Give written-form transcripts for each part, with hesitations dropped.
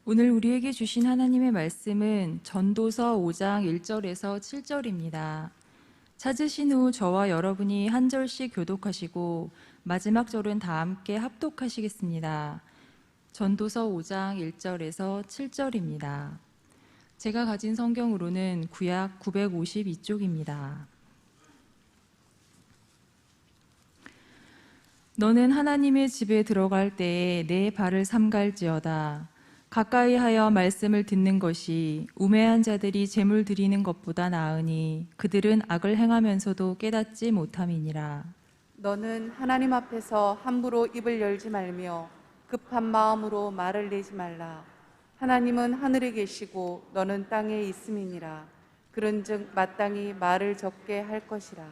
오늘 우리에게 주신 하나님의 말씀은 전도서 5장 1절에서 7절입니다. 찾으신 후 저와 여러분이 한 절씩 교독하시고 마지막 절은 다 함께 합독하시겠습니다. 전도서 5장 1절에서 7절입니다. 제가 가진 성경으로는 구약 952쪽입니다. 너는 하나님의 집에 들어갈 때에 내 발을 삼갈지어다. 가까이 하여 말씀을 듣는 것이 우매한 자들이 제물 드리는 것보다 나으니 그들은 악을 행하면서도 깨닫지 못함이니라. 너는 하나님 앞에서 함부로 입을 열지 말며 급한 마음으로 말을 내지 말라. 하나님은 하늘에 계시고 너는 땅에 있음이니라. 그런즉 마땅히 말을 적게 할 것이라.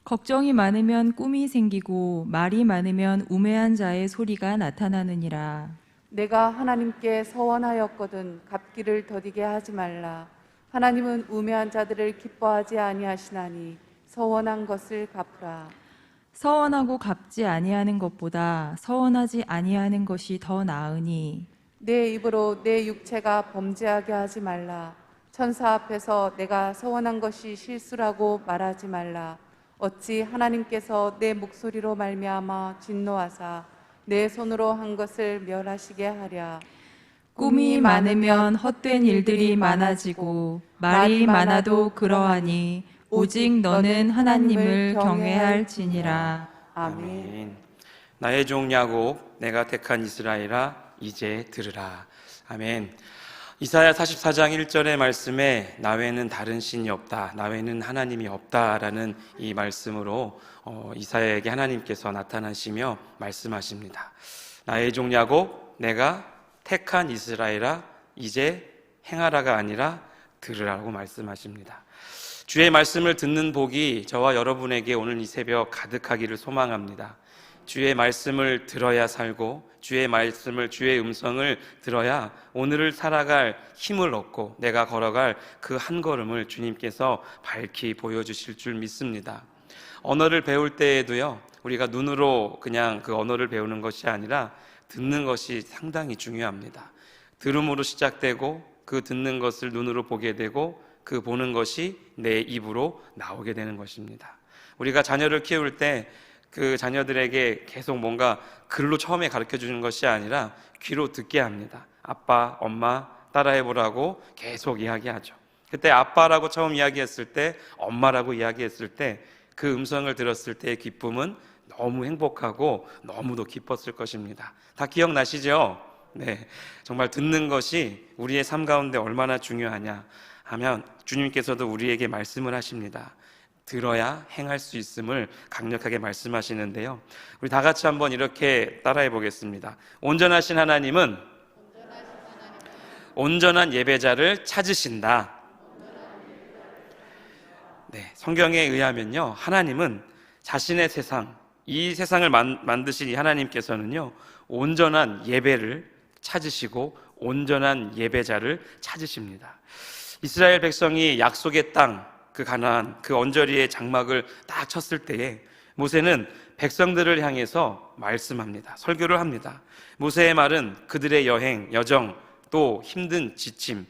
걱정이 많으면 꿈이 생기고 말이 많으면 우매한 자의 소리가 나타나느니라. 내가 하나님께 서원하였거든 갚기를 더디게 하지 말라. 하나님은 우매한 자들을 기뻐하지 아니하시나니 서원한 것을 갚으라. 서원하고 갚지 아니하는 것보다 서원하지 아니하는 것이 더 나으니 내 입으로 내 육체가 범죄하게 하지 말라. 천사 앞에서 내가 서원한 것이 실수라고 말하지 말라. 어찌 하나님께서 내 목소리로 말미암아 진노하사 내 손으로 한 것을 멸하시게 하랴. 꿈이 많으면 헛된 일들이 많아지고 말이 많아도 그러하니 오직 너는 하나님을 경외할지니라. 아멘. 나의 종 야곱, 내가 택한 이스라엘아, 이제 들으라. 아멘. 이사야 44장 1절의 말씀에 나 외에는 다른 신이 없다, 나 외에는 하나님이 없다라는 이 말씀으로 이사야에게 하나님께서 나타나시며 말씀하십니다. 나의 종 야곱, 내가 택한 이스라엘아, 이제 행하라가 아니라 들으라고 말씀하십니다. 주의 말씀을 듣는 복이 저와 여러분에게 오늘 이 새벽 가득하기를 소망합니다. 주의 말씀을 들어야 살고 주의 말씀을, 주의 음성을 들어야 오늘을 살아갈 힘을 얻고 내가 걸어갈 그 한 걸음을 주님께서 밝히 보여주실 줄 믿습니다. 언어를 배울 때에도요, 우리가 눈으로 그냥 그 언어를 배우는 것이 아니라 듣는 것이 상당히 중요합니다. 들음으로 시작되고 그 듣는 것을 눈으로 보게 되고 그 보는 것이 내 입으로 나오게 되는 것입니다. 우리가 자녀를 키울 때 그 자녀들에게 계속 뭔가 글로 처음에 가르쳐 주는 것이 아니라 귀로 듣게 합니다. 아빠, 엄마 따라해보라고 계속 이야기하죠. 그때 아빠라고 처음 이야기했을 때, 엄마라고 이야기했을 때 그 음성을 들었을 때의 기쁨은 너무 행복하고 너무도 기뻤을 것입니다. 다 기억나시죠? 네, 정말 듣는 것이 우리의 삶 가운데 얼마나 중요하냐 하면 주님께서도 우리에게 말씀을 하십니다. 들어야 행할 수 있음을 강력하게 말씀하시는데요, 우리 다 같이 한번 이렇게 따라해 보겠습니다. 온전하신 하나님은 온전한 예배자를 찾으신다. 네, 성경에 의하면요, 하나님은 자신의 세상, 이 세상을 만드신 이 하나님께서는요, 온전한 예배를 찾으시고 온전한 예배자를 찾으십니다. 이스라엘 백성이 약속의 땅, 그 가나안, 그 언저리의 장막을 딱 쳤을 때에 모세는 백성들을 향해서 말씀합니다. 설교를 합니다. 모세의 말은 그들의 여행, 여정, 또 힘든 지침,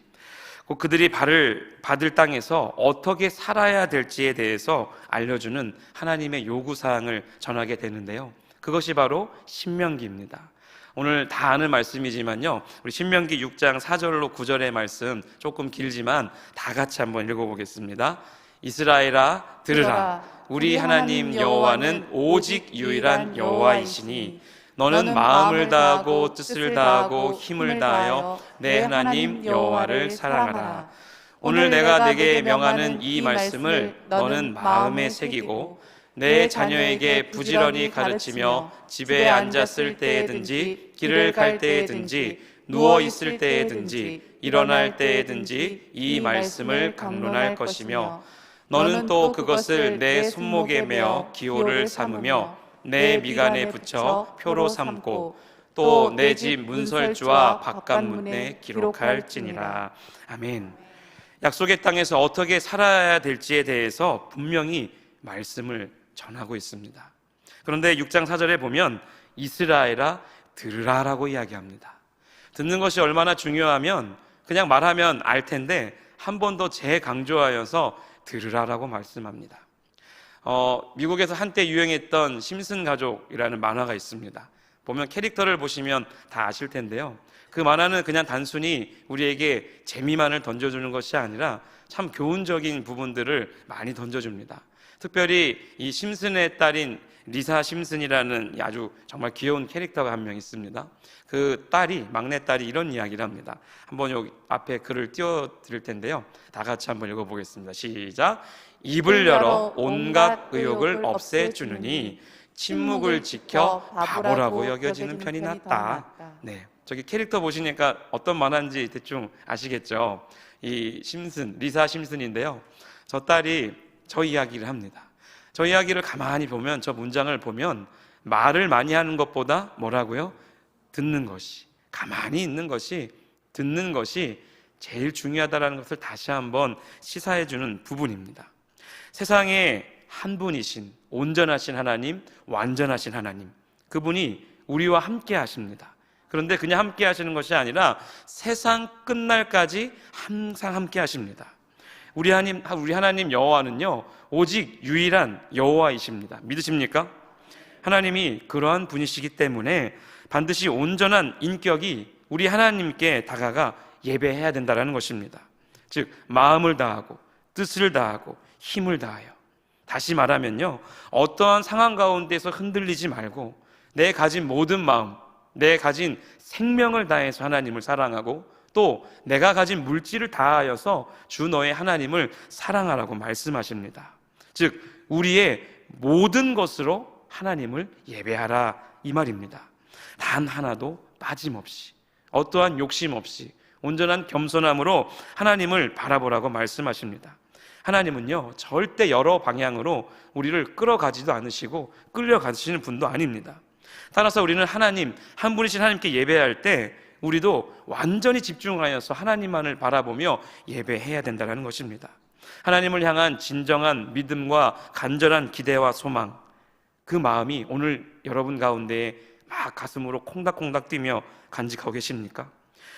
그들이 발을 받을 땅에서 어떻게 살아야 될지에 대해서 알려주는 하나님의 요구사항을 전하게 되는데요, 그것이 바로 신명기입니다. 오늘 다 아는 말씀이지만요, 우리 신명기 6장 4절로 9절의 말씀 조금 길지만 다 같이 한번 읽어보겠습니다. 이스라엘아 들으라. 우리 하나님 여호와는 오직 유일한 여호와이시니 너는 마음을 다하고 뜻을 다하고 힘을 다하여 내 하나님 여호와를 사랑하라. 오늘 내가 내게 명하는 이 말씀을 너는 마음에 새기고 내 자녀에게 부지런히 가르치며 집에 앉았을 때에든지 길을 갈 때에든지 누워 있을 때에든지 일어날 때에든지 이 말씀을 강론할 것이며 너는 또 그것을 내 손목에 메어 기호를 삼으며 내 미간에 붙여 표로 삼고 또 내 집 문설주와 바깥문에 기록할지니라. 아멘. 약속의 땅에서 어떻게 살아야 될지에 대해서 분명히 말씀을 전하고 있습니다. 그런데 6장 4절에 보면 이스라엘아 들으라라고 이야기합니다. 듣는 것이 얼마나 중요하면 그냥 말하면 알 텐데 한 번 더 재강조하여서 들으라라고 말씀합니다. 미국에서 한때 유행했던 심슨 가족이라는 만화가 있습니다. 보면 캐릭터를 보시면 다 아실 텐데요. 그 만화는 그냥 단순히 우리에게 재미만을 던져주는 것이 아니라 참 교훈적인 부분들을 많이 던져줍니다. 특별히 이 심슨의 딸인 리사 심슨이라는 아주 정말 귀여운 캐릭터가 한 명 있습니다. 그 딸이, 막내딸이 이런 이야기를 합니다. 한번 여기 앞에 글을 띄워드릴 텐데요. 다 같이 한번 읽어보겠습니다. 시작. 입을 열어 온갖 의욕을 없애주느니 침묵을 지켜 바보라고 여겨지는 편이 낫다. 네, 저기 캐릭터 보시니까 어떤 만화인지 대충 아시겠죠? 이 심슨, 리사 심슨인데요. 저 딸이 저 이야기를 합니다. 저 이야기를 가만히 보면, 저 문장을 보면 말을 많이 하는 것보다 뭐라고요? 듣는 것이, 가만히 있는 것이, 듣는 것이 제일 중요하다는 것을 다시 한번 시사해 주는 부분입니다. 세상에 한 분이신 온전하신 하나님, 완전하신 하나님, 그분이 우리와 함께 하십니다. 그런데 그냥 함께 하시는 것이 아니라 세상 끝날까지 항상 함께 하십니다. 우리 하나님 여호와는요, 오직 유일한 여호와이십니다. 믿으십니까? 하나님이 그러한 분이시기 때문에 반드시 온전한 인격이 우리 하나님께 다가가 예배해야 된다는 것입니다. 즉 마음을 다하고 뜻을 다하고 힘을 다하여, 다시 말하면요, 어떠한 상황 가운데서 흔들리지 말고 내 가진 모든 마음, 내 가진 생명을 다해서 하나님을 사랑하고 또 내가 가진 물질을 다하여서 주 너의 하나님을 사랑하라고 말씀하십니다. 즉 우리의 모든 것으로 하나님을 예배하라, 이 말입니다. 단 하나도 빠짐없이, 어떠한 욕심 없이 온전한 겸손함으로 하나님을 바라보라고 말씀하십니다. 하나님은요, 절대 여러 방향으로 우리를 끌어가지도 않으시고 끌려가시는 분도 아닙니다. 따라서 우리는 하나님, 한 분이신 하나님께 예배할 때 우리도 완전히 집중하여서 하나님만을 바라보며 예배해야 된다는 것입니다. 하나님을 향한 진정한 믿음과 간절한 기대와 소망, 그 마음이 오늘 여러분 가운데 막 가슴으로 콩닥콩닥 뛰며 간직하고 계십니까?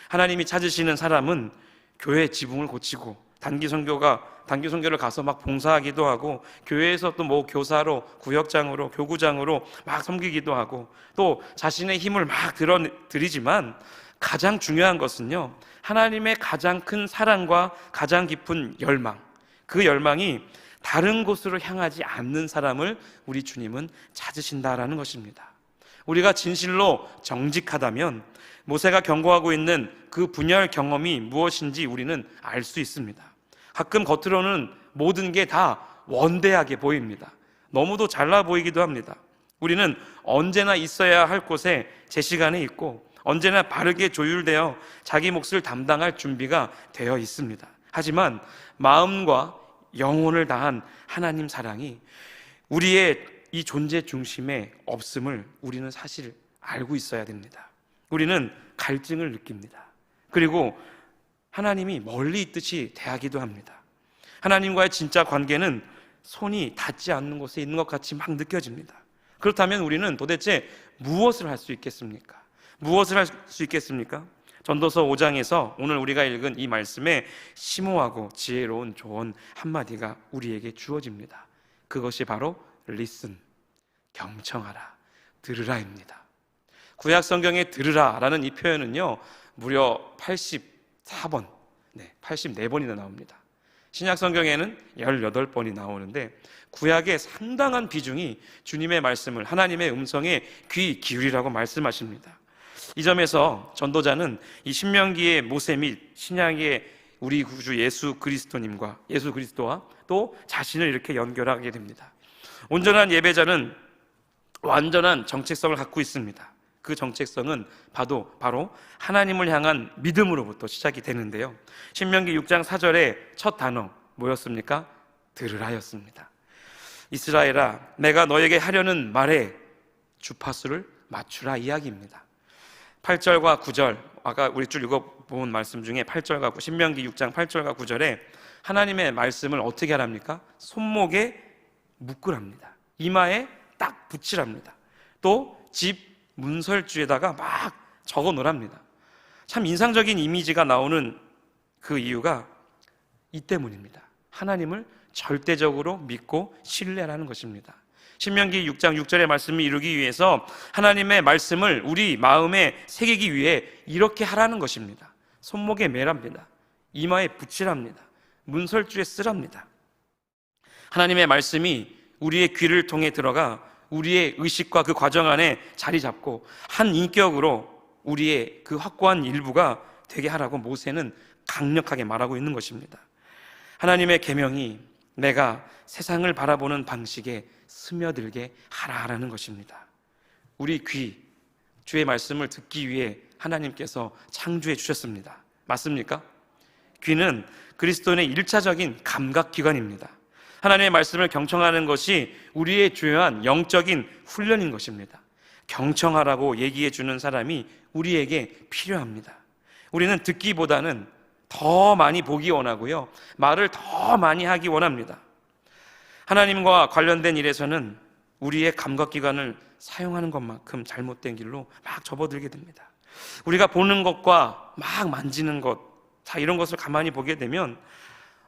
하나님이 찾으시는 사람은 교회 지붕을 고치고 단기 선교를 가서 막 봉사하기도 하고, 교회에서 또 뭐 교사로, 구역장으로, 교구장으로 막 섬기기도 하고, 또 자신의 힘을 막 드리지만 가장 중요한 것은요, 하나님의 가장 큰 사랑과 가장 깊은 열망, 그 열망이 다른 곳으로 향하지 않는 사람을 우리 주님은 찾으신다라는 것입니다. 우리가 진실로 정직하다면 모세가 경고하고 있는 그 분열 경험이 무엇인지 우리는 알 수 있습니다. 가끔 겉으로는 모든 게 다 원대하게 보입니다. 너무도 잘나 보이기도 합니다. 우리는 언제나 있어야 할 곳에 제 시간에 있고 언제나 바르게 조율되어 자기 몫을 담당할 준비가 되어 있습니다. 하지만 마음과 영혼을 다한 하나님 사랑이 우리의 이 존재 중심에 없음을 우리는 사실 알고 있어야 됩니다. 우리는 갈증을 느낍니다. 그리고 하나님이 멀리 있듯이 대하기도 합니다. 하나님과의 진짜 관계는 손이 닿지 않는 곳에 있는 것 같이 막 느껴집니다. 그렇다면 우리는 도대체 무엇을 할 수 있겠습니까? 무엇을 할 수 있겠습니까? 전도서 5장에서 오늘 우리가 읽은 이 말씀에 심오하고 지혜로운 조언 한마디가 우리에게 주어집니다. 그것이 바로 listen, 경청하라, 들으라입니다. 구약 성경에 들으라라는 이 표현은요, 무려 84번, 84번이나 나옵니다. 신약 성경에는 18번이 나오는데 구약의 상당한 비중이 주님의 말씀을, 하나님의 음성에 귀 기울이라고 말씀하십니다. 이 점에서 전도자는 이 신명기의 모세 및 신약의 우리 구주 예수 그리스도와 또 자신을 이렇게 연결하게 됩니다. 온전한 예배자는 완전한 정체성을 갖고 있습니다. 그 정체성은 바로 하나님을 향한 믿음으로부터 시작이 되는데요. 신명기 6장 4절의 첫 단어 뭐였습니까? 들으라였습니다. 이스라엘아, 내가 너에게 하려는 말에 주파수를 맞추라 이야기입니다. 8절과 9절, 아까 우리 쭉 읽어본 말씀 중에 8절과 신명기 6장 8절과 9절에 하나님의 말씀을 어떻게 하랍니까? 손목에 묶으랍니다. 이마에 딱 붙이랍니다. 또 집 문설주에다가 막 적어 놓으랍니다. 참 인상적인 이미지가 나오는 그 이유가 이 때문입니다. 하나님을 절대적으로 믿고 신뢰하는 것입니다. 신명기 6장 6절의 말씀을 이루기 위해서 하나님의 말씀을 우리 마음에 새기기 위해 이렇게 하라는 것입니다. 손목에 매랍니다. 이마에 붙이랍니다. 문설주에 쓰랍니다. 하나님의 말씀이 우리의 귀를 통해 들어가 우리의 의식과 그 과정 안에 자리 잡고 한 인격으로 우리의 그 확고한 일부가 되게 하라고 모세는 강력하게 말하고 있는 것입니다. 하나님의 계명이 내가 세상을 바라보는 방식에 스며들게 하라라는 것입니다. 우리 귀, 주의 말씀을 듣기 위해 하나님께서 창조해 주셨습니다. 맞습니까? 귀는 그리스도인의 1차적인 감각기관입니다. 하나님의 말씀을 경청하는 것이 우리의 주요한 영적인 훈련인 것입니다. 경청하라고 얘기해 주는 사람이 우리에게 필요합니다. 우리는 듣기보다는 더 많이 보기 원하고요, 말을 더 많이 하기 원합니다. 하나님과 관련된 일에서는 우리의 감각기관을 사용하는 것만큼 잘못된 길로 막 접어들게 됩니다. 우리가 보는 것과 막 만지는 것, 자, 이런 것을 가만히 보게 되면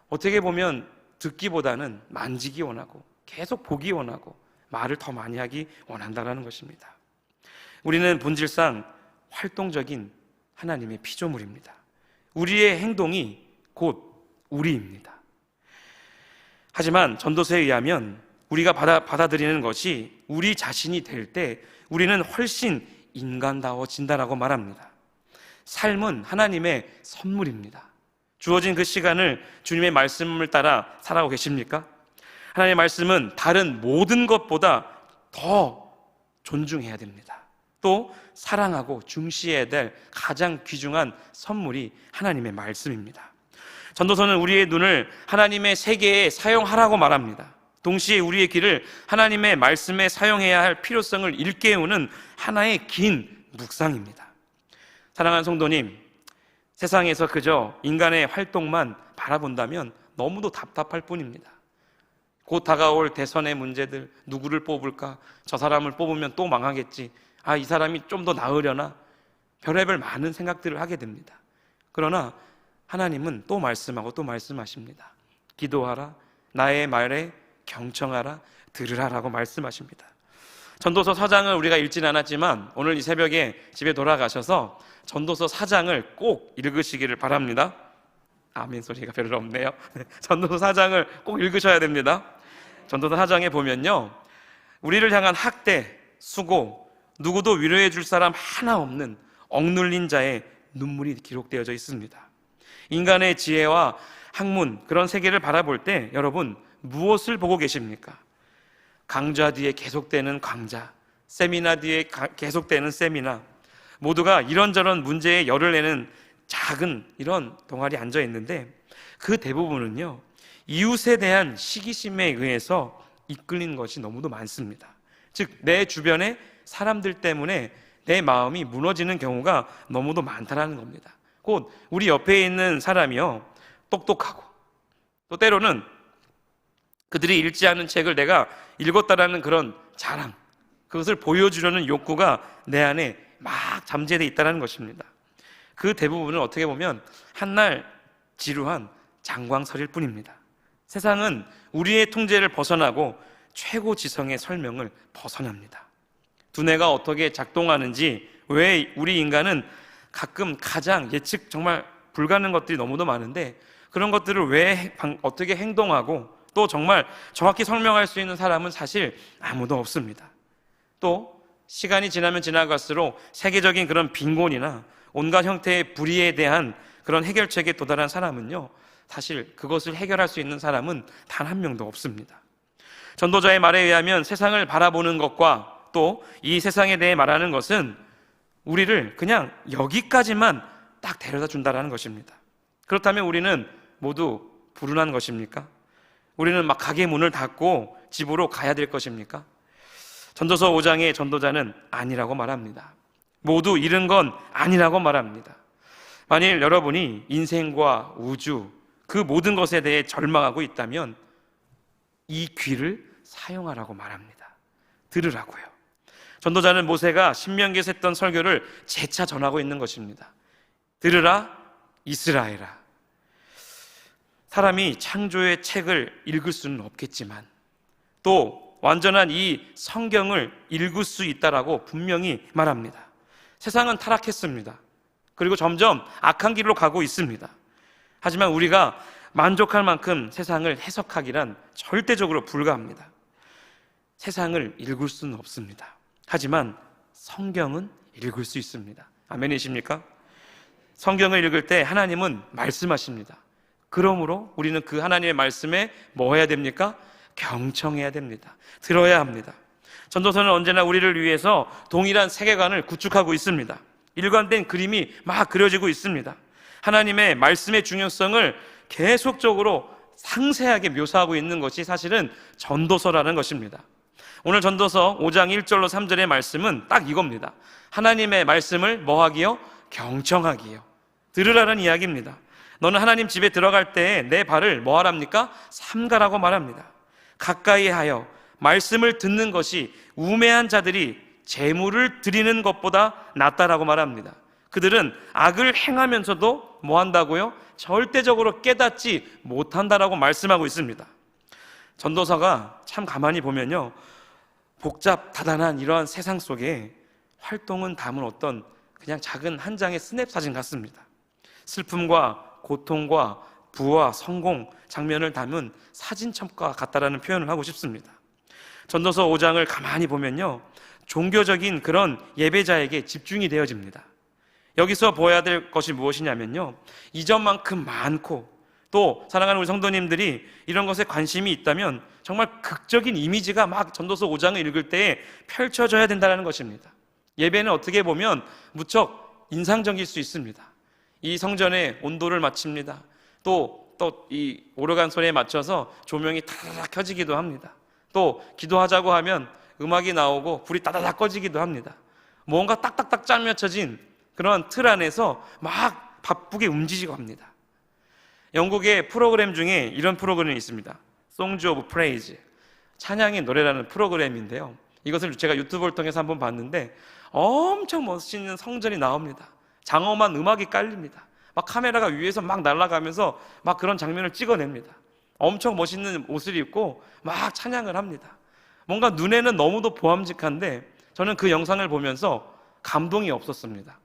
어떻게 보면 듣기보다는 만지기 원하고 계속 보기 원하고 말을 더 많이 하기 원한다는 것입니다. 우리는 본질상 활동적인 하나님의 피조물입니다. 우리의 행동이 곧 우리입니다. 하지만 전도서에 의하면 우리가 받아들이는 것이 우리 자신이 될 때 우리는 훨씬 인간다워진다라고 말합니다. 삶은 하나님의 선물입니다. 주어진 그 시간을 주님의 말씀을 따라 살아가고 계십니까? 하나님의 말씀은 다른 모든 것보다 더 존중해야 됩니다. 또 사랑하고 중시해야 될 가장 귀중한 선물이 하나님의 말씀입니다. 전도서는 우리의 눈을 하나님의 세계에 사용하라고 말합니다. 동시에 우리의 귀를 하나님의 말씀에 사용해야 할 필요성을 일깨우는 하나의 긴 묵상입니다. 사랑하는 성도님, 세상에서 그저 인간의 활동만 바라본다면 너무도 답답할 뿐입니다. 곧 다가올 대선의 문제들, 누구를 뽑을까? 저 사람을 뽑으면 또 망하겠지. 이 사람이 좀 더 나으려나? 별의별 많은 생각들을 하게 됩니다. 그러나 하나님은 또 말씀하고 또 말씀하십니다. 기도하라, 나의 말에 경청하라, 들으라라고 말씀하십니다. 전도서 4장을 우리가 읽진 않았지만 오늘 이 새벽에 집에 돌아가셔서 전도서 4장을 꼭 읽으시기를 바랍니다. 아멘 소리가 별로 없네요. 전도서 4장을 꼭 읽으셔야 됩니다. 전도서 4장에 보면요, 우리를 향한 학대, 수고, 누구도 위로해 줄 사람 하나 없는 억눌린 자의 눈물이 기록되어져 있습니다. 인간의 지혜와 학문, 그런 세계를 바라볼 때 여러분 무엇을 보고 계십니까? 강좌 뒤에 계속되는 강좌, 세미나 뒤에 계속되는 세미나, 모두가 이런저런 문제에 열을 내는 작은 이런 동아리 앉아 있는데 그 대부분은요, 이웃에 대한 시기심에 의해서 이끌린 것이 너무도 많습니다. 즉, 내 주변의 사람들 때문에 내 마음이 무너지는 경우가 너무도 많다는 겁니다. 곧 우리 옆에 있는 사람이요, 똑똑하고 또 때로는 그들이 읽지 않은 책을 내가 읽었다라는 그런 자랑, 그것을 보여주려는 욕구가 내 안에 막 잠재되어 있다는 것입니다. 그 대부분은 어떻게 보면 한날 지루한 장광설일 뿐입니다. 세상은 우리의 통제를 벗어나고 최고지성의 설명을 벗어납니다. 두뇌가 어떻게 작동하는지, 왜 우리 인간은 가끔 가장 예측 정말 불가능한 것들이 너무도 많은데 그런 것들을 왜 어떻게 행동하고 또 정말 정확히 설명할 수 있는 사람은 사실 아무도 없습니다. 또 시간이 지나면 지나갈수록 세계적인 그런 빈곤이나 온갖 형태의 불의에 대한 그런 해결책에 도달한 사람은요, 사실 그것을 해결할 수 있는 사람은 단 한 명도 없습니다. 전도자의 말에 의하면 세상을 바라보는 것과 또 이 세상에 대해 말하는 것은 우리를 그냥 여기까지만 딱 데려다 준다라는 것입니다. 그렇다면 우리는 모두 불운한 것입니까? 우리는 막 가게 문을 닫고 집으로 가야 될 것입니까? 전도서 5장의 전도자는 아니라고 말합니다. 모두 잃은 건 아니라고 말합니다. 만일 여러분이 인생과 우주, 그 모든 것에 대해 절망하고 있다면 이 귀를 사용하라고 말합니다. 들으라고요. 전도자는 모세가 신명기에서 했던 설교를 재차 전하고 있는 것입니다. 들으라 이스라엘아. 사람이 창조의 책을 읽을 수는 없겠지만 또 완전한 이 성경을 읽을 수 있다라고 분명히 말합니다. 세상은 타락했습니다. 그리고 점점 악한 길로 가고 있습니다. 하지만 우리가 만족할 만큼 세상을 해석하기란 절대적으로 불가합니다. 세상을 읽을 수는 없습니다. 하지만 성경은 읽을 수 있습니다. 아멘이십니까? 성경을 읽을 때 하나님은 말씀하십니다. 그러므로 우리는 그 하나님의 말씀에 뭐 해야 됩니까? 경청해야 됩니다. 들어야 합니다. 전도서는 언제나 우리를 위해서 동일한 세계관을 구축하고 있습니다. 일관된 그림이 막 그려지고 있습니다. 하나님의 말씀의 중요성을 계속적으로 상세하게 묘사하고 있는 것이 사실은 전도서라는 것입니다. 오늘 전도서 5장 1절로 3절의 말씀은 딱 이겁니다. 하나님의 말씀을 뭐 하기요? 경청하기요. 들으라는 이야기입니다. 너는 하나님 집에 들어갈 때 내 발을 뭐 하랍니까? 삼가라고 말합니다. 가까이 하여 말씀을 듣는 것이 우매한 자들이 재물을 드리는 것보다 낫다라고 말합니다. 그들은 악을 행하면서도 뭐 한다고요? 절대적으로 깨닫지 못한다라고 말씀하고 있습니다. 전도서가 참 가만히 보면요, 복잡다단한 이러한 세상 속에 활동은 담은 어떤 그냥 작은 한 장의 스냅 사진 같습니다. 슬픔과 고통과 부와 성공 장면을 담은 사진첩과 같다라는 표현을 하고 싶습니다. 전도서 5장을 가만히 보면요, 종교적인 그런 예배자에게 집중이 되어집니다. 여기서 보아야 될 것이 무엇이냐면요, 이전만큼 많고 또 사랑하는 우리 성도님들이 이런 것에 관심이 있다면 정말 극적인 이미지가 막 전도서 5장을 읽을 때에 펼쳐져야 된다는 것입니다. 예배는 어떻게 보면 무척 인상적일 수 있습니다. 이 성전의 온도를 맞춥니다. 또 이 오르간 소리에 맞춰서 조명이 타다닥 켜지기도 합니다. 또 기도하자고 하면 음악이 나오고 불이 따다닥 꺼지기도 합니다. 뭔가 딱딱딱 짜맞춰진 그런 틀 안에서 막 바쁘게 움직이고 합니다. 영국의 프로그램 중에 이런 프로그램이 있습니다. Songs of Praise, 찬양의 노래라는 프로그램인데요, 이것을 제가 유튜브를 통해서 한번 봤는데 엄청 멋있는 성전이 나옵니다. 장엄한 음악이 깔립니다. 막 카메라가 위에서 막 날아가면서 막 그런 장면을 찍어냅니다. 엄청 멋있는 옷을 입고 막 찬양을 합니다. 뭔가 눈에는 너무도 보암직한데 저는 그 영상을 보면서 감동이 없었습니다.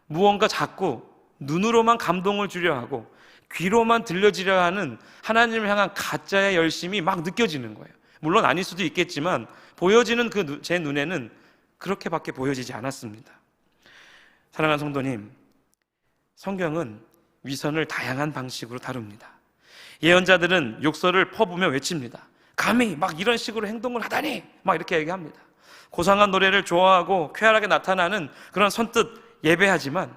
무언가 자꾸 눈으로만 감동을 주려 하고 귀로만 들려지려 하는 하나님을 향한 가짜의 열심이 막 느껴지는 거예요. 물론 아닐 수도 있겠지만 보여지는 제 눈에는 그렇게밖에 보여지지 않았습니다. 사랑하는 성도님, 성경은 위선을 다양한 방식으로 다룹니다. 예언자들은 욕설을 퍼부며 외칩니다. 감히 막 이런 식으로 행동을 하다니 막 이렇게 얘기합니다. 고상한 노래를 좋아하고 쾌활하게 나타나는 그런 선뜻 예배하지만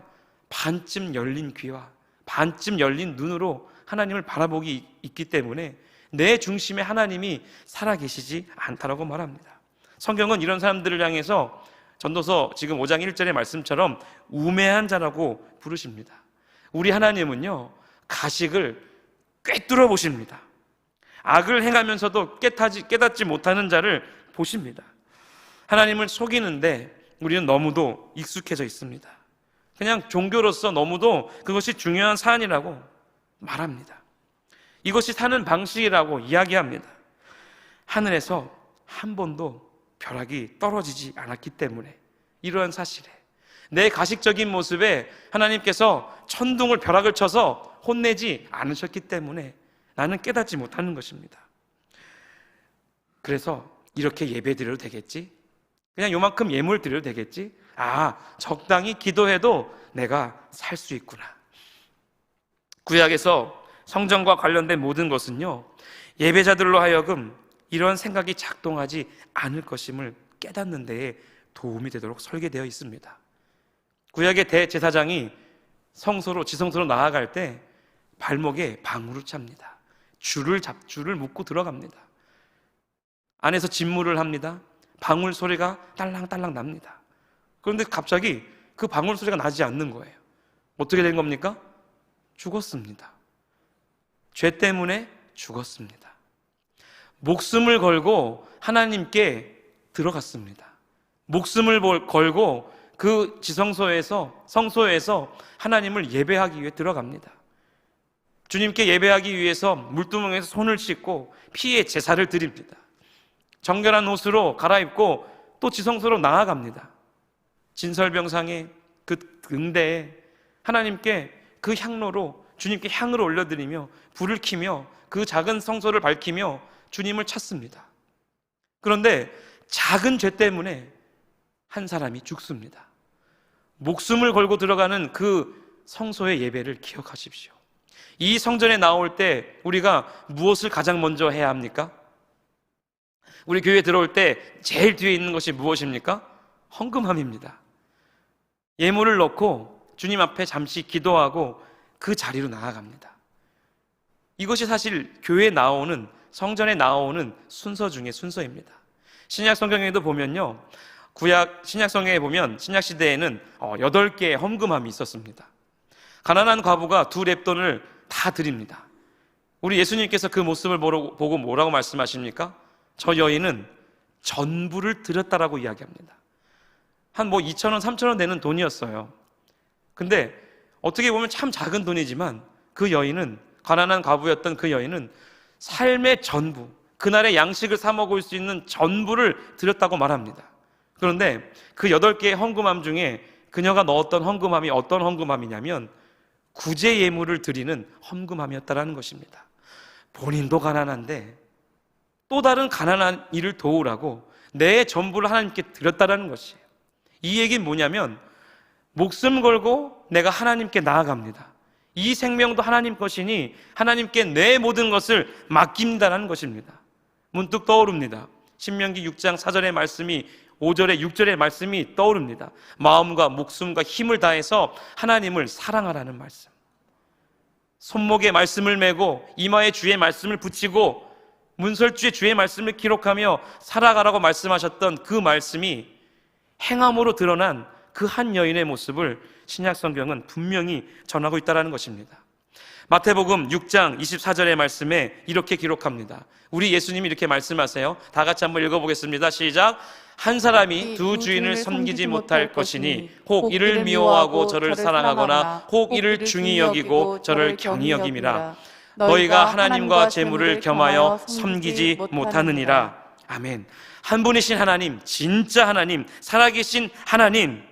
반쯤 열린 귀와 반쯤 열린 눈으로 하나님을 바라보기 있기 때문에 내 중심에 하나님이 살아계시지 않다라고 말합니다. 성경은 이런 사람들을 향해서 전도서 지금 5장 1절의 말씀처럼 우매한 자라고 부르십니다. 우리 하나님은요, 가식을 꿰뚫어 보십니다. 악을 행하면서도 깨닫지 못하는 자를 보십니다. 하나님을 속이는데 우리는 너무도 익숙해져 있습니다. 그냥 종교로서 너무도 그것이 중요한 사안이라고 말합니다. 이것이 사는 방식이라고 이야기합니다. 하늘에서 한 번도 벼락이 떨어지지 않았기 때문에 이러한 사실에 내 가식적인 모습에 하나님께서 천둥을 벼락을 쳐서 혼내지 않으셨기 때문에 나는 깨닫지 못하는 것입니다. 그래서 이렇게 예배 드려도 되겠지? 그냥 요만큼 예물 드려도 되겠지? 적당히 기도해도 내가 살 수 있구나. 구약에서 성전과 관련된 모든 것은요, 예배자들로 하여금 이런 생각이 작동하지 않을 것임을 깨닫는 데에 도움이 되도록 설계되어 있습니다. 구약의 대제사장이 지성소로 나아갈 때 발목에 방울을 찹니다. 줄을 묶고 들어갑니다. 안에서 진물을 합니다. 방울 소리가 딸랑딸랑 납니다. 그런데 갑자기 그 방울 소리가 나지 않는 거예요. 어떻게 된 겁니까? 죽었습니다. 죄 때문에 죽었습니다. 목숨을 걸고 하나님께 들어갔습니다. 목숨을 걸고 그 성소에서 하나님을 예배하기 위해 들어갑니다. 주님께 예배하기 위해서 물두멍에서 손을 씻고 피의 제사를 드립니다. 정결한 옷으로 갈아입고 또 지성소로 나아갑니다. 진설병상의 그 등대에 하나님께 그 향로로 주님께 향을 올려드리며 불을 켜며 그 작은 성소를 밝히며 주님을 찾습니다. 그런데 작은 죄 때문에 한 사람이 죽습니다. 목숨을 걸고 들어가는 그 성소의 예배를 기억하십시오. 이 성전에 나올 때 우리가 무엇을 가장 먼저 해야 합니까? 우리 교회에 들어올 때 제일 뒤에 있는 것이 무엇입니까? 헌금함입니다. 예물을 넣고 주님 앞에 잠시 기도하고 그 자리로 나아갑니다. 이것이 사실 교회에 나오는, 성전에 나오는 순서 중에 순서입니다. 신약 성경에도 보면요, 신약 성경에 보면 신약 시대에는 8개의 헌금함이 있었습니다. 가난한 과부가 2렙돈을 다 드립니다. 우리 예수님께서 그 모습을 보고 뭐라고 말씀하십니까? 저 여인은 전부를 드렸다라고 이야기합니다. 한 2,000원, 3,000원 되는 돈이었어요. 근데 어떻게 보면 참 작은 돈이지만 그 여인은, 가난한 과부였던 그 여인은 삶의 전부, 그날의 양식을 사 먹을 수 있는 전부를 드렸다고 말합니다. 그런데 그 8개의 헌금함 중에 그녀가 넣었던 헌금함이 어떤 헌금함이냐면 구제 예물을 드리는 헌금함이었다라는 것입니다. 본인도 가난한데 또 다른 가난한 이를 도우라고 내 전부를 하나님께 드렸다라는 것이에요. 이 얘기는 뭐냐면 목숨 걸고 내가 하나님께 나아갑니다. 이 생명도 하나님 것이니 하나님께 내 모든 것을 맡긴다라는 것입니다. 문득 떠오릅니다. 신명기 6장 4절의 말씀이 5절에 6절의 말씀이 떠오릅니다. 마음과 목숨과 힘을 다해서 하나님을 사랑하라는 말씀. 손목에 말씀을 메고 이마에 주의 말씀을 붙이고 문설주에 주의 말씀을 기록하며 살아가라고 말씀하셨던 그 말씀이 행함으로 드러난 그 한 여인의 모습을 신약 성경은 분명히 전하고 있다는 것입니다. 마태복음 6장 24절의 말씀에 이렇게 기록합니다. 우리 예수님이 이렇게 말씀하세요. 다 같이 한번 읽어보겠습니다. 시작. 한 사람이 두 주인을 섬기지 못할 것이니 혹 이를 미워하고 저를 사랑하거나 혹 이를 중히 여기고 저를 경히 여김이라. 너희가 하나님과 재물을 겸하여 섬기지 못하느니라. 아멘. 한 분이신 하나님, 진짜 하나님, 살아계신 하나님,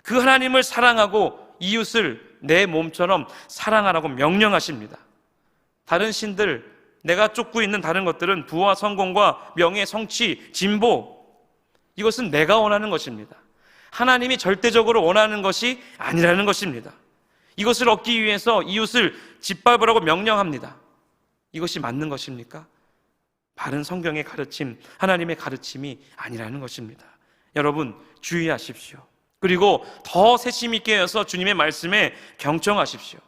그 하나님을 사랑하고 이웃을 내 몸처럼 사랑하라고 명령하십니다. 다른 신들, 내가 쫓고 있는 다른 것들은 부와 성공과 명예, 성취, 진보, 이것은 내가 원하는 것입니다. 하나님이 절대적으로 원하는 것이 아니라는 것입니다. 이것을 얻기 위해서 이웃을 짓밟으라고 명령합니다. 이것이 맞는 것입니까? 바른 성경의 가르침, 하나님의 가르침이 아니라는 것입니다. 여러분 주의하십시오. 그리고 더 세심 있게 여서 주님의 말씀에 경청하십시오.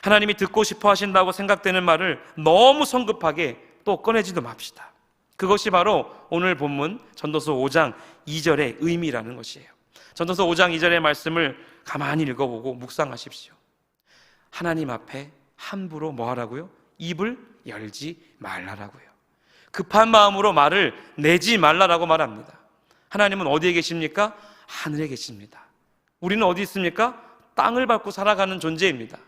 하나님이 듣고 싶어 하신다고 생각되는 말을 너무 성급하게 또 꺼내지도 맙시다. 그것이 바로 오늘 본문 전도서 5장 2절의 의미라는 것이에요. 전도서 5장 2절의 말씀을 가만히 읽어보고 묵상하십시오. 하나님 앞에 함부로 뭐 하라고요? 입을 열지 말라라고요. 급한 마음으로 말을 내지 말라라고 말합니다. 하나님은 어디에 계십니까? 하늘에 계십니다. 우리는 어디 있습니까? 땅을 밟고 살아가는 존재입니다.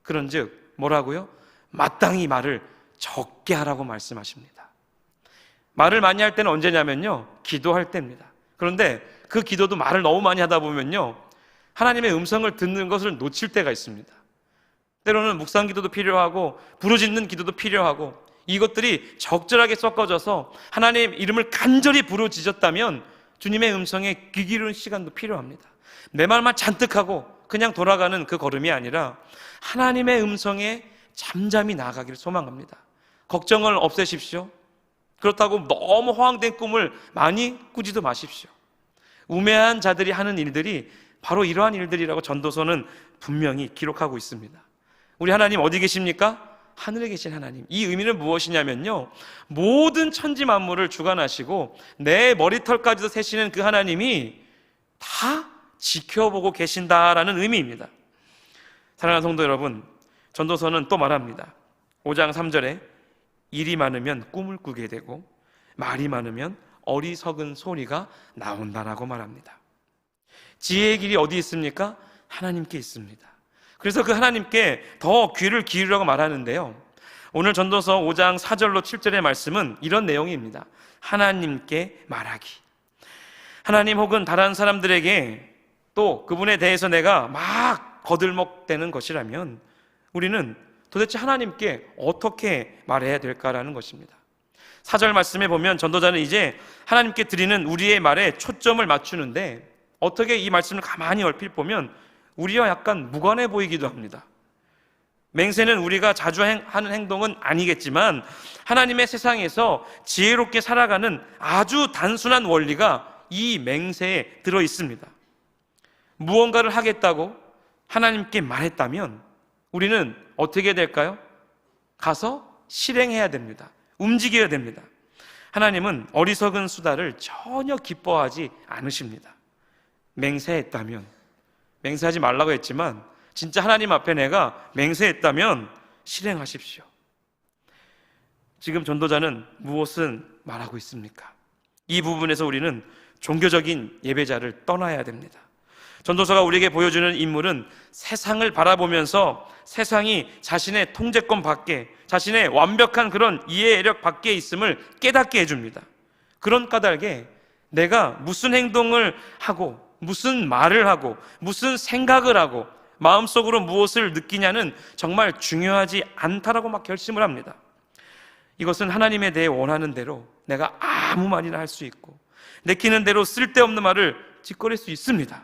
그런즉 뭐라고요? 마땅히 말을 적게 하라고 말씀하십니다. 말을 많이 할 때는 언제냐면요, 기도할 때입니다. 그런데 그 기도도 말을 너무 많이 하다 보면요, 하나님의 음성을 듣는 것을 놓칠 때가 있습니다. 때로는 묵상 기도도 필요하고 부르짖는 기도도 필요하고, 이것들이 적절하게 섞어져서 하나님의 이름을 간절히 부르짖었다면 주님의 음성에 귀 기울이는 시간도 필요합니다. 내 말만 잔뜩 하고 그냥 돌아가는 그 걸음이 아니라 하나님의 음성에 잠잠히 나아가기를 소망합니다. 걱정을 없애십시오. 그렇다고 너무 허황된 꿈을 많이 꾸지도 마십시오. 우매한 자들이 하는 일들이 바로 이러한 일들이라고 전도서는 분명히 기록하고 있습니다. 우리 하나님 어디 계십니까? 하늘에 계신 하나님. 이 의미는 무엇이냐면요, 모든 천지 만물을 주관하시고 내 머리털까지도 세시는 그 하나님이 다 지켜보고 계신다라는 의미입니다. 사랑하는 성도 여러분, 전도서는 또 말합니다. 5장 3절에 일이 많으면 꿈을 꾸게 되고 말이 많으면 어리석은 소리가 나온다라고 말합니다. 지혜의 길이 어디 있습니까? 하나님께 있습니다. 그래서 그 하나님께 더 귀를 기울이라고 말하는데요, 오늘 전도서 5장 4절로 7절의 말씀은 이런 내용입니다. 하나님께 말하기. 하나님 혹은 다른 사람들에게 또 그분에 대해서 내가 막 거들먹대는 것이라면 우리는 도대체 하나님께 어떻게 말해야 될까라는 것입니다. 4절 말씀에 보면 전도자는 이제 하나님께 드리는 우리의 말에 초점을 맞추는데, 어떻게 이 말씀을 가만히 얼핏 보면 우리와 약간 무관해 보이기도 합니다. 맹세는 우리가 자주 하는 행동은 아니겠지만 하나님의 세상에서 지혜롭게 살아가는 아주 단순한 원리가 이 맹세에 들어 있습니다. 무언가를 하겠다고 하나님께 말했다면 우리는 어떻게 될까요? 가서 실행해야 됩니다. 움직여야 됩니다. 하나님은 어리석은 수다를 전혀 기뻐하지 않으십니다. 맹세했다면, 맹세하지 말라고 했지만 진짜 하나님 앞에 내가 맹세했다면 실행하십시오. 지금 전도자는 무엇을 말하고 있습니까? 이 부분에서 우리는 종교적인 예배자를 떠나야 됩니다. 전도서가 우리에게 보여주는 인물은 세상을 바라보면서 세상이 자신의 통제권 밖에, 자신의 완벽한 그런 이해력 밖에 있음을 깨닫게 해줍니다. 그런 까닭에 내가 무슨 행동을 하고 무슨 말을 하고 무슨 생각을 하고 마음속으로 무엇을 느끼냐는 정말 중요하지 않다라고 막 결심을 합니다. 이것은 하나님에 대해 원하는 대로 내가 아무 말이나 할 수 있고 내키는 대로 쓸데없는 말을 짓거릴 수 있습니다.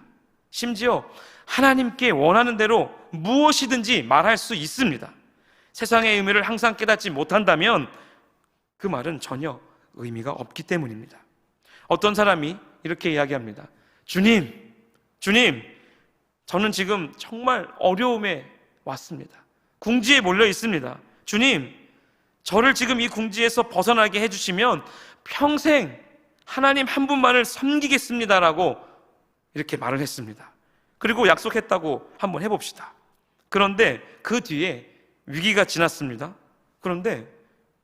심지어 하나님께 원하는 대로 무엇이든지 말할 수 있습니다. 세상의 의미를 항상 깨닫지 못한다면 그 말은 전혀 의미가 없기 때문입니다. 어떤 사람이 이렇게 이야기합니다. 주님, 저는 지금 정말 어려움에 왔습니다. 궁지에 몰려 있습니다. 주님, 저를 지금 이 궁지에서 벗어나게 해주시면 평생 하나님 한 분만을 섬기겠습니다라고 이렇게 말을 했습니다. 그리고 약속했다고 한번 해봅시다. 그런데 그 뒤에 위기가 지났습니다. 그런데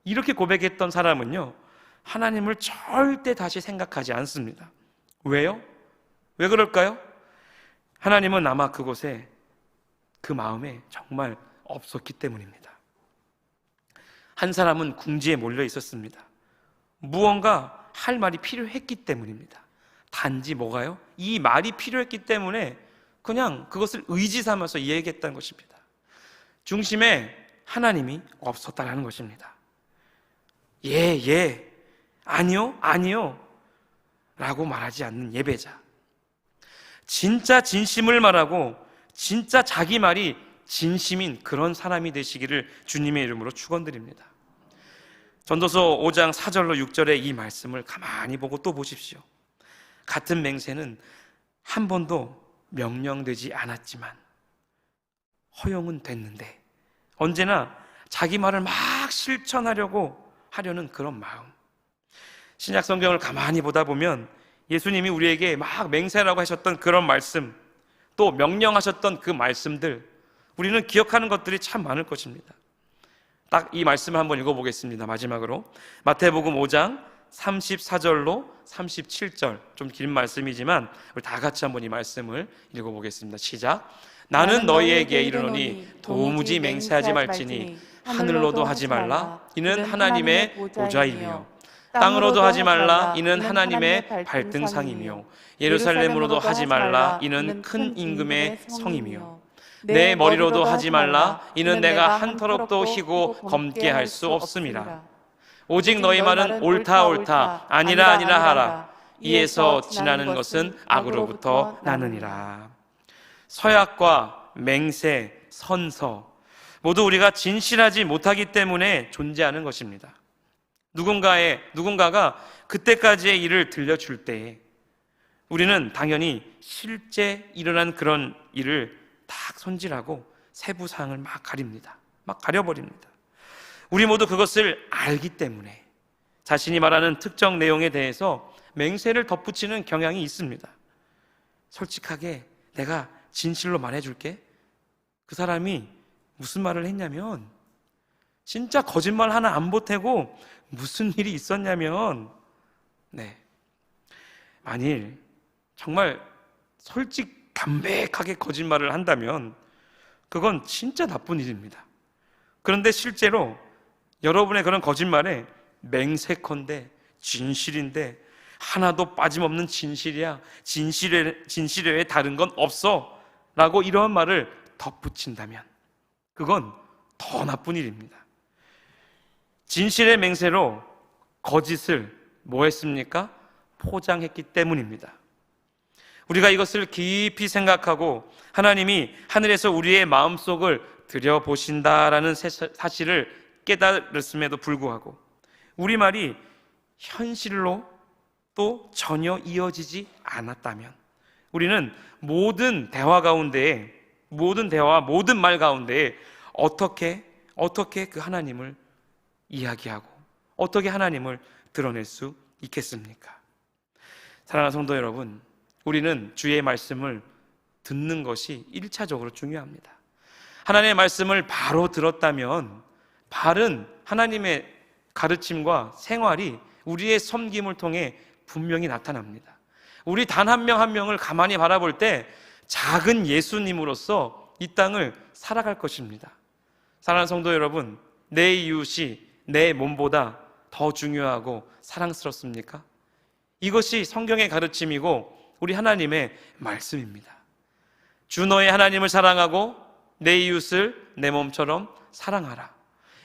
이렇게 고백했던 사람은요, 하나님을 절대 다시 생각하지 않습니다. 왜요? 왜 그럴까요? 하나님은 아마 그곳에, 그 마음에 정말 없었기 때문입니다. 한 사람은 궁지에 몰려 있었습니다. 무언가 할 말이 필요했기 때문입니다. 단지 뭐가요? 이 말이 필요했기 때문에 그냥 그것을 의지 삼아서 이야기했다는 것입니다. 중심에 하나님이 없었다는 것입니다. 예, 아니요 라고 말하지 않는 예배자, 진짜 진심을 말하고 진짜 자기 말이 진심인 그런 사람이 되시기를 주님의 이름으로 축원드립니다. 전도서 5장 4절로 6절의 이 말씀을 가만히 보고 또 보십시오. 같은 맹세는 한 번도 명령되지 않았지만 허용은 됐는데 언제나 자기 말을 막 실천하려고 하려는 그런 마음. 신약 성경을 가만히 보다 보면 예수님이 우리에게 막 맹세라고 하셨던 그런 말씀, 또 명령하셨던 그 말씀들, 우리는 기억하는 것들이 참 많을 것입니다. 딱 이 말씀을 한번 읽어보겠습니다. 마지막으로 마태복음 5장 34절로 37절, 좀 긴 말씀이지만 우리 다 같이 한번 이 말씀을 읽어보겠습니다. 시작. 나는 너희에게 이르노니 도무지 맹세하지 말지니 하늘로도 하지 말라, 이는 하나님의 보좌이며 땅으로도 하지 말라, 이는 하나님의 발등상이며 예루살렘으로도 하지 말라, 이는 큰 임금의 성이며 내 머리로도 하지 말라, 이는 내가 한 터럭도 희고 검게 할 수 없음이라. 오직 너희 말은 옳다 아니라 하라. 이에서 지나는 것은 악으로부터 나느니라. 서약과 맹세, 선서 모두 우리가 진실하지 못하기 때문에 존재하는 것입니다. 누군가가 그때까지의 일을 들려줄 때에 우리는 당연히 실제 일어난 그런 일을 딱 손질하고 세부사항을 막 가립니다. 막 가려버립니다. 우리 모두 그것을 알기 때문에 자신이 말하는 특정 내용에 대해서 맹세를 덧붙이는 경향이 있습니다. 솔직하게 내가 진실로 말해줄게. 그 사람이 무슨 말을 했냐면 진짜 거짓말 하나 안 보태고 무슨 일이 있었냐면 만일 정말 솔직 담백하게 거짓말을 한다면 그건 진짜 나쁜 일입니다. 그런데 실제로 여러분의 그런 거짓말에 맹세컨대 진실인데 하나도 빠짐없는 진실이야, 진실 외에 다른 건 없어 라고 이러한 말을 덧붙인다면 그건 더 나쁜 일입니다. 진실의 맹세로 거짓을 뭐 했습니까? 포장했기 때문입니다. 우리가 이것을 깊이 생각하고 하나님이 하늘에서 우리의 마음속을 들여보신다라는 사실을 깨달았음에도 불구하고 우리말이 현실로 또 전혀 이어지지 않았다면 우리는 모든 대화 가운데에, 모든 대화, 모든 말 가운데에 어떻게 그 하나님을 이야기하고 어떻게 하나님을 드러낼 수 있겠습니까? 사랑하는 성도 여러분, 우리는 주의 말씀을 듣는 것이 1차적으로 중요합니다. 하나님의 말씀을 바로 들었다면 바른 하나님의 가르침과 생활이 우리의 섬김을 통해 분명히 나타납니다. 우리 단 한 명 한 명을 가만히 바라볼 때 작은 예수님으로서 이 땅을 살아갈 것입니다. 사랑하는 성도 여러분, 내 이웃이 내 몸보다 더 중요하고 사랑스럽습니까? 이것이 성경의 가르침이고 우리 하나님의 말씀입니다. 주 너의 하나님을 사랑하고 내 이웃을 내 몸처럼 사랑하라.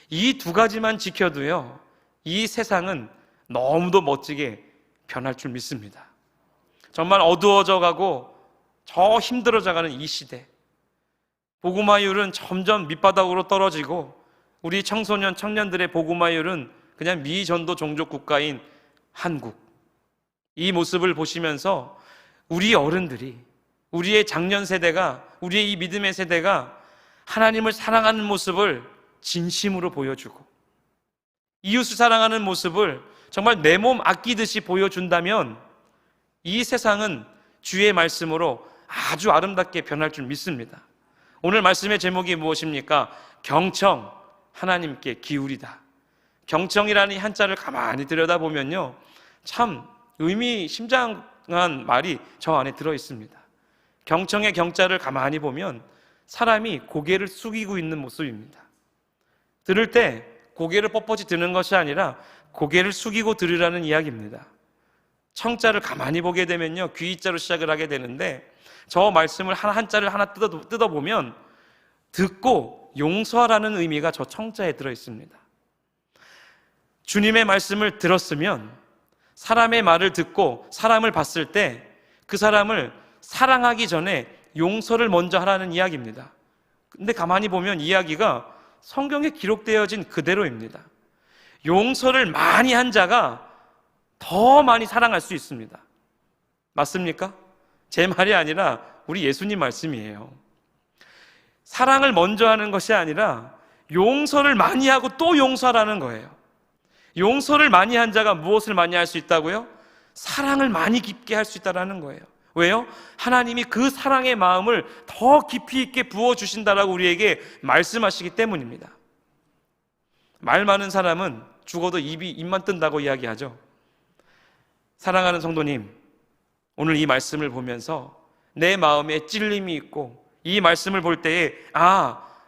이 두 가지만 지켜도요, 이 세상은 너무도 멋지게 변할 줄 믿습니다. 정말 어두워져 가고 더 힘들어져 가는 이 시대, 복음화율은 점점 밑바닥으로 떨어지고 우리 청소년, 청년들의 복음화율은 그냥 미전도 종족 국가인 한국, 이 모습을 보시면서 우리 어른들이, 우리의 장년 세대가, 우리의 이 믿음의 세대가 하나님을 사랑하는 모습을 진심으로 보여주고 이웃을 사랑하는 모습을 정말 내 몸 아끼듯이 보여준다면 이 세상은 주의 말씀으로 아주 아름답게 변할 줄 믿습니다. 오늘 말씀의 제목이 무엇입니까? 경청, 하나님께 기울이다. 경청이라는 이 한자를 가만히 들여다보면요, 참 의미심장한 말이 저 안에 들어있습니다. 경청의 경자를 가만히 보면 사람이 고개를 숙이고 있는 모습입니다. 들을 때 고개를 뻣뻣이 드는 것이 아니라 고개를 숙이고 들으라는 이야기입니다. 청자를 가만히 보게 되면요, 귀자로 시작을 하게 되는데 저 말씀을 한자를 하나 뜯어보면 듣고 용서하라는 의미가 저 청자에 들어있습니다. 주님의 말씀을 들었으면 사람의 말을 듣고 사람을 봤을 때 그 사람을 사랑하기 전에 용서를 먼저 하라는 이야기입니다. 근데 가만히 보면 이야기가 성경에 기록되어진 그대로입니다. 용서를 많이 한 자가 더 많이 사랑할 수 있습니다. 맞습니까? 제 말이 아니라 우리 예수님 말씀이에요. 사랑을 먼저 하는 것이 아니라 용서를 많이 하고 또 용서하라는 거예요. 용서를 많이 한 자가 무엇을 많이 할 수 있다고요? 사랑을 많이 깊게 할 수 있다는 거예요. 왜요? 하나님이 그 사랑의 마음을 더 깊이 있게 부어주신다라고 우리에게 말씀하시기 때문입니다. 말 많은 사람은 죽어도 입만 뜬다고 이야기하죠. 사랑하는 성도님, 오늘 이 말씀을 보면서 내 마음에 찔림이 있고 이 말씀을 볼 때에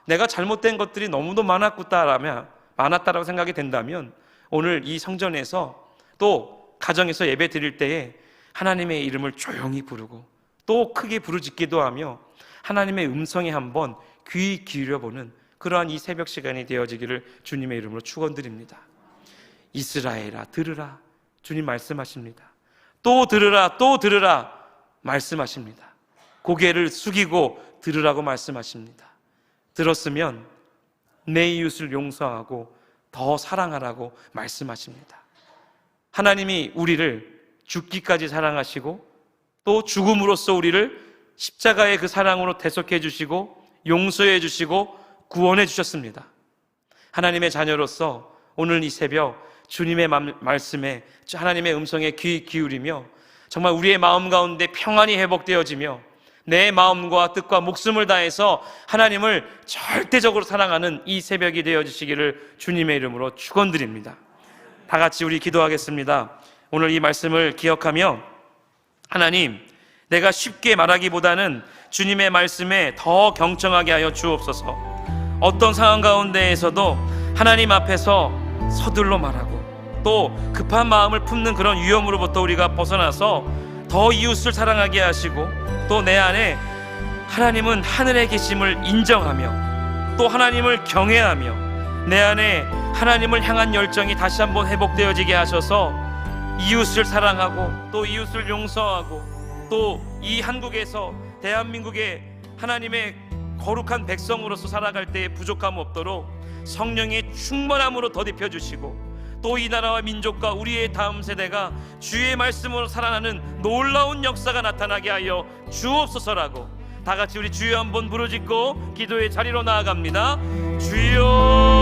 내가 잘못된 것들이 너무도 많았다라고 생각이 된다면 오늘 이 성전에서 또 가정에서 예배 드릴 때에 하나님의 이름을 조용히 부르고 또 크게 부르짖기도 하며 하나님의 음성에 한번 귀 기울여보는 그러한 이 새벽 시간이 되어지기를 주님의 이름으로 축원드립니다. 이스라엘아 들으라, 주님 말씀하십니다. 또 들으라, 또 들으라 말씀하십니다. 고개를 숙이고 들으라고 말씀하십니다. 들었으면 내 이웃을 용서하고 더 사랑하라고 말씀하십니다. 하나님이 우리를 죽기까지 사랑하시고 또 죽음으로써 우리를 십자가의 그 사랑으로 대속해 주시고 용서해 주시고 구원해 주셨습니다. 하나님의 자녀로서 오늘 이 새벽 주님의 말씀에, 하나님의 음성에 귀 기울이며 정말 우리의 마음 가운데 평안이 회복되어지며 내 마음과 뜻과 목숨을 다해서 하나님을 절대적으로 사랑하는 이 새벽이 되어주시기를 주님의 이름으로 축원드립니다. 다 같이 우리 기도하겠습니다. 오늘 이 말씀을 기억하며 하나님, 내가 쉽게 말하기보다는 주님의 말씀에 더 경청하게 하여 주옵소서. 어떤 상황 가운데에서도 하나님 앞에서 서둘러 말하고 또 급한 마음을 품는 그런 위험으로부터 우리가 벗어나서 더 이웃을 사랑하게 하시고 또 내 안에 하나님은 하늘에 계심을 인정하며 또 하나님을 경외하며 내 안에 하나님을 향한 열정이 다시 한번 회복되어지게 하셔서 이웃을 사랑하고 또 이웃을 용서하고 또 이 한국에서 대한민국의 하나님의 거룩한 백성으로서 살아갈 때에 부족함 없도록 성령의 충만함으로 더딥혀 주시고 또 이 나라와 민족과 우리의 다음 세대가 주의 말씀으로 살아나는 놀라운 역사가 나타나게 하여 주옵소서라고 다 같이 우리 주여 한번 부르짖고 기도의 자리로 나아갑니다. 주여